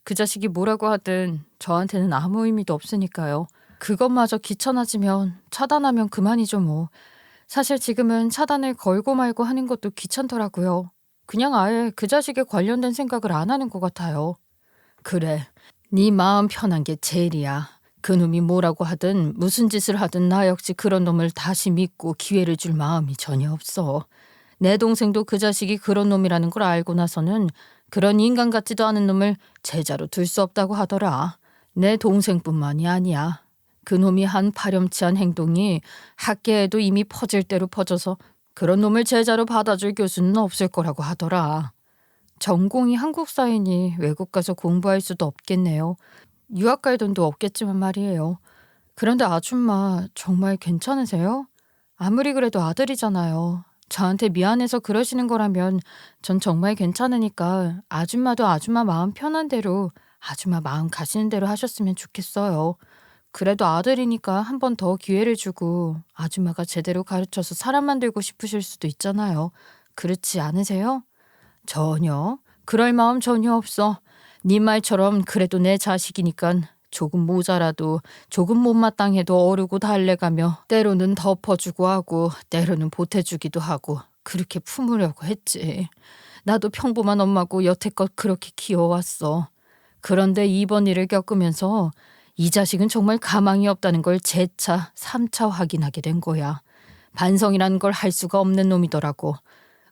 그 자식이 뭐라고 하든 저한테는 아무 의미도 없으니까요. 그것마저 귀찮아지면 차단하면 그만이죠 뭐. 사실 지금은 차단을 걸고 말고 하는 것도 귀찮더라고요. 그냥 아예 그 자식에 관련된 생각을 안 하는 것 같아요. 그래, 네 마음 편한 게 제일이야. 그놈이 뭐라고 하든 무슨 짓을 하든 나 역시 그런 놈을 다시 믿고 기회를 줄 마음이 전혀 없어. 내 동생도 그 자식이 그런 놈이라는 걸 알고 나서는 그런 인간 같지도 않은 놈을 제자로 둘 수 없다고 하더라. 내 동생뿐만이 아니야. 그놈이 한 파렴치한 행동이 학계에도 이미 퍼질 대로 퍼져서 그런 놈을 제자로 받아줄 교수는 없을 거라고 하더라. 전공이 한국사이니 외국 가서 공부할 수도 없겠네요. 유학 갈 돈도 없겠지만 말이에요. 그런데 아줌마 정말 괜찮으세요? 아무리 그래도 아들이잖아요. 저한테 미안해서 그러시는 거라면 전 정말 괜찮으니까 아줌마도 아줌마 마음 편한 대로 아줌마 마음 가시는 대로 하셨으면 좋겠어요. 그래도 아들이니까 한 번 더 기회를 주고 아줌마가 제대로 가르쳐서 사람 만들고 싶으실 수도 있잖아요. 그렇지 않으세요? 전혀. 그럴 마음 전혀 없어. 네 말처럼 그래도 내 자식이니깐 조금 모자라도 조금 못마땅해도 어르고 달래가며 때로는 덮어주고 하고 때로는 보태주기도 하고 그렇게 품으려고 했지. 나도 평범한 엄마고 여태껏 그렇게 키워왔어. 그런데 이번 일을 겪으면서 이 자식은 정말 가망이 없다는 걸 재차 3차 확인하게 된 거야. 반성이라는 걸 할 수가 없는 놈이더라고.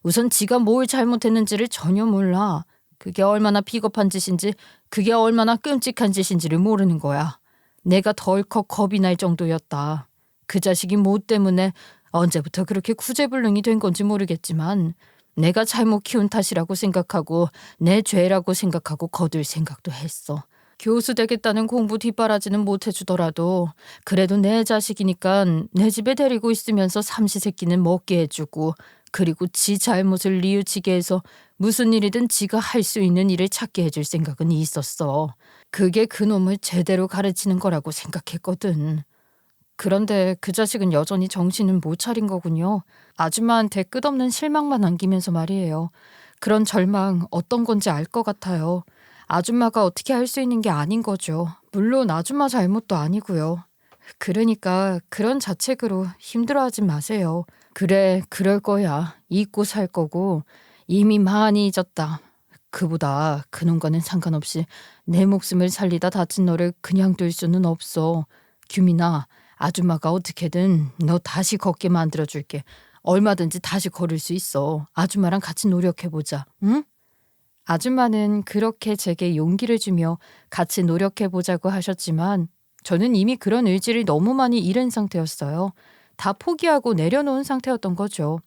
우선 지가 뭘 잘못했는지를 전혀 몰라. 그게 얼마나 비겁한 짓인지, 그게 얼마나 끔찍한 짓인지를 모르는 거야. 내가 덜컥 겁이 날 정도였다. 그 자식이 뭐 때문에 언제부터 그렇게 구제불능이 된 건지 모르겠지만 내가 잘못 키운 탓이라고 생각하고 내 죄라고 생각하고 거둘 생각도 했어. 교수 되겠다는 공부 뒷바라지는 못 해주더라도 그래도 내 자식이니까 내 집에 데리고 있으면서 삼시세끼는 먹게 해주고 그리고 지 잘못을 뉘우치게 해서 무슨 일이든 지가 할 수 있는 일을 찾게 해줄 생각은 있었어. 그게 그놈을 제대로 가르치는 거라고 생각했거든. 그런데 그 자식은 여전히 정신은 못 차린 거군요. 아줌마한테 끝없는 실망만 안기면서 말이에요. 그런 절망 어떤 건지 알 것 같아요. 아줌마가 어떻게 할 수 있는 게 아닌 거죠. 물론 아줌마 잘못도 아니고요. 그러니까 그런 자책으로 힘들어하지 마세요. 그래, 그럴 거야. 잊고 살 거고 이미 많이 잊었다. 그보다 그놈과는 상관없이 내 목숨을 살리다 다친 너를 그냥 둘 수는 없어. 규민아, 아줌마가 어떻게든 너 다시 걷게 만들어줄게. 얼마든지 다시 걸을 수 있어. 아줌마랑 같이 노력해보자. 응? 아줌마는 그렇게 제게 용기를 주며 같이 노력해보자고 하셨지만 저는 이미 그런 의지를 너무 많이 잃은 상태였어요. 다 포기하고 내려놓은 상태였던 거죠.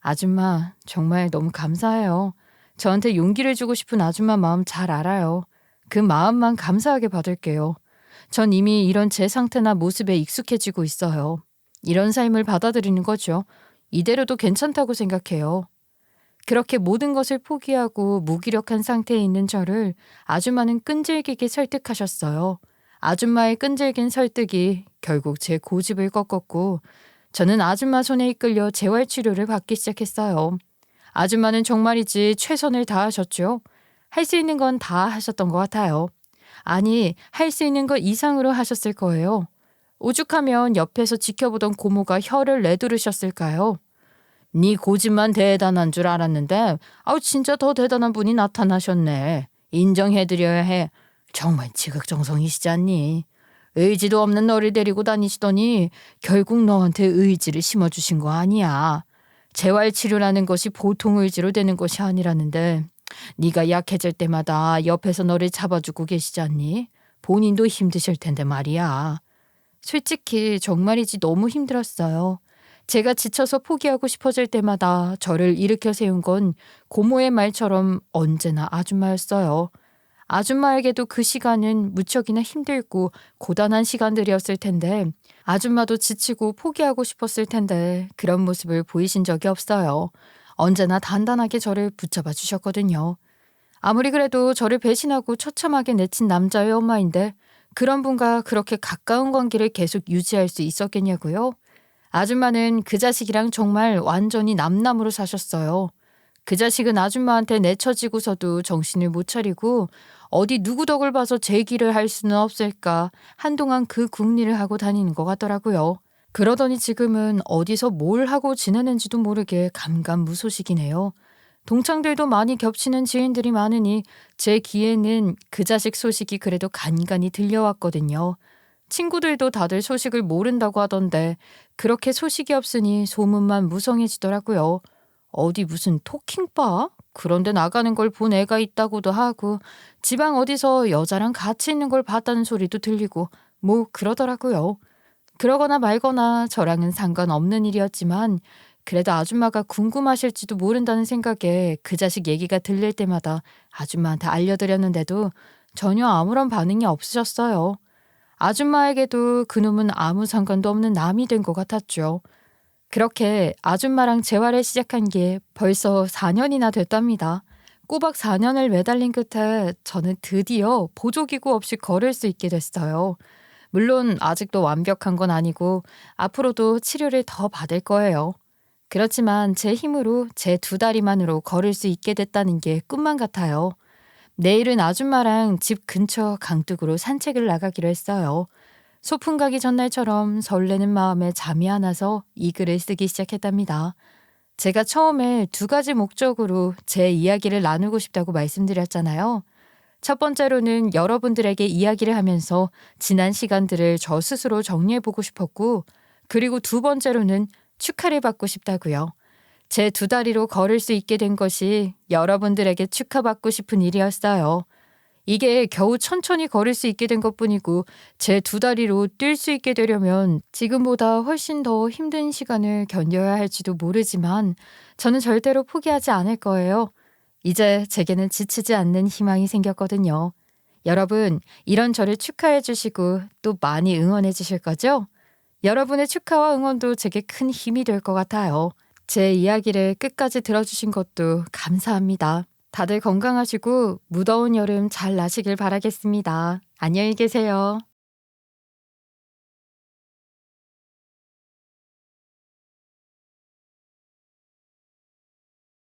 아줌마 정말 너무 감사해요. 저한테 용기를 주고 싶은 아줌마 마음 잘 알아요. 그 마음만 감사하게 받을게요. 전 이미 이런 제 상태나 모습에 익숙해지고 있어요. 이런 삶을 받아들이는 거죠. 이대로도 괜찮다고 생각해요. 그렇게 모든 것을 포기하고 무기력한 상태에 있는 저를 아줌마는 끈질기게 설득하셨어요. 아줌마의 끈질긴 설득이 결국 제 고집을 꺾었고 저는 아줌마 손에 이끌려 재활치료를 받기 시작했어요. 아줌마는 정말이지 최선을 다하셨죠. 할 수 있는 건 다 하셨던 것 같아요. 아니, 할 수 있는 것 이상으로 하셨을 거예요. 오죽하면 옆에서 지켜보던 고모가 혀를 내두르셨을까요? 네 고집만 대단한 줄 알았는데 진짜 더 대단한 분이 나타나셨네. 인정해드려야 해. 정말 지극정성이시지 않니? 의지도 없는 너를 데리고 다니시더니 결국 너한테 의지를 심어주신 거 아니야. 재활치료라는 것이 보통 의지로 되는 것이 아니라는데 네가 약해질 때마다 옆에서 너를 잡아주고 계시지 않니? 본인도 힘드실 텐데 말이야. 솔직히 정말이지 너무 힘들었어요. 제가 지쳐서 포기하고 싶어질 때마다 저를 일으켜 세운 건 고모의 말처럼 언제나 아줌마였어요. 아줌마에게도 그 시간은 무척이나 힘들고 고단한 시간들이었을 텐데 아줌마도 지치고 포기하고 싶었을 텐데 그런 모습을 보이신 적이 없어요. 언제나 단단하게 저를 붙잡아 주셨거든요. 아무리 그래도 저를 배신하고 처참하게 내친 남자의 엄마인데 그런 분과 그렇게 가까운 관계를 계속 유지할 수 있었겠냐고요? 아줌마는 그 자식이랑 정말 완전히 남남으로 사셨어요. 그 자식은 아줌마한테 내쳐지고서도 정신을 못 차리고 어디 누구 덕을 봐서 제기를 할 수는 없을까 한동안 그 궁리를 하고 다니는 것 같더라고요. 그러더니 지금은 어디서 뭘 하고 지내는지도 모르게 감감무소식이네요. 동창들도 많이 겹치는 지인들이 많으니 제 귀에는 그 자식 소식이 그래도 간간이 들려왔거든요. 친구들도 다들 소식을 모른다고 하던데 그렇게 소식이 없으니 소문만 무성해지더라고요. 어디 무슨 토킹바? 그런데 나가는 걸 본 애가 있다고도 하고 지방 어디서 여자랑 같이 있는 걸 봤다는 소리도 들리고 뭐 그러더라고요. 그러거나 말거나 저랑은 상관없는 일이었지만 그래도 아줌마가 궁금하실지도 모른다는 생각에 그 자식 얘기가 들릴 때마다 아줌마한테 알려드렸는데도 전혀 아무런 반응이 없으셨어요. 아줌마에게도 그놈은 아무 상관도 없는 남이 된 것 같았죠. 그렇게 아줌마랑 재활을 시작한 게 벌써 4년이나 됐답니다. 꼬박 4년을 매달린 끝에 저는 드디어 보조기구 없이 걸을 수 있게 됐어요. 물론 아직도 완벽한 건 아니고 앞으로도 치료를 더 받을 거예요. 그렇지만 제 힘으로 제 2다리만으로 걸을 수 있게 됐다는 게 꿈만 같아요. 내일은 아줌마랑 집 근처 강둑으로 산책을 나가기로 했어요. 소풍 가기 전날처럼 설레는 마음에 잠이 안 와서 이 글을 쓰기 시작했답니다. 제가 처음에 2가지 목적으로 제 이야기를 나누고 싶다고 말씀드렸잖아요. 첫 번째로는 여러분들에게 이야기를 하면서 지난 시간들을 저 스스로 정리해보고 싶었고, 그리고 2번째로는 축하를 받고 싶다고요. 제 2다리로 걸을 수 있게 된 것이 여러분들에게 축하받고 싶은 일이었어요. 이게 겨우 천천히 걸을 수 있게 된 것뿐이고 제 2다리로 뛸 수 있게 되려면 지금보다 훨씬 더 힘든 시간을 견뎌야 할지도 모르지만 저는 절대로 포기하지 않을 거예요. 이제 제게는 지치지 않는 희망이 생겼거든요. 여러분, 이런 저를 축하해 주시고 또 많이 응원해 주실 거죠? 여러분의 축하와 응원도 제게 큰 힘이 될 것 같아요. 제 이야기를 끝까지 들어주신 것도 감사합니다. 다들 건강하시고 무더운 여름 잘 나시길 바라겠습니다. 안녕히 계세요.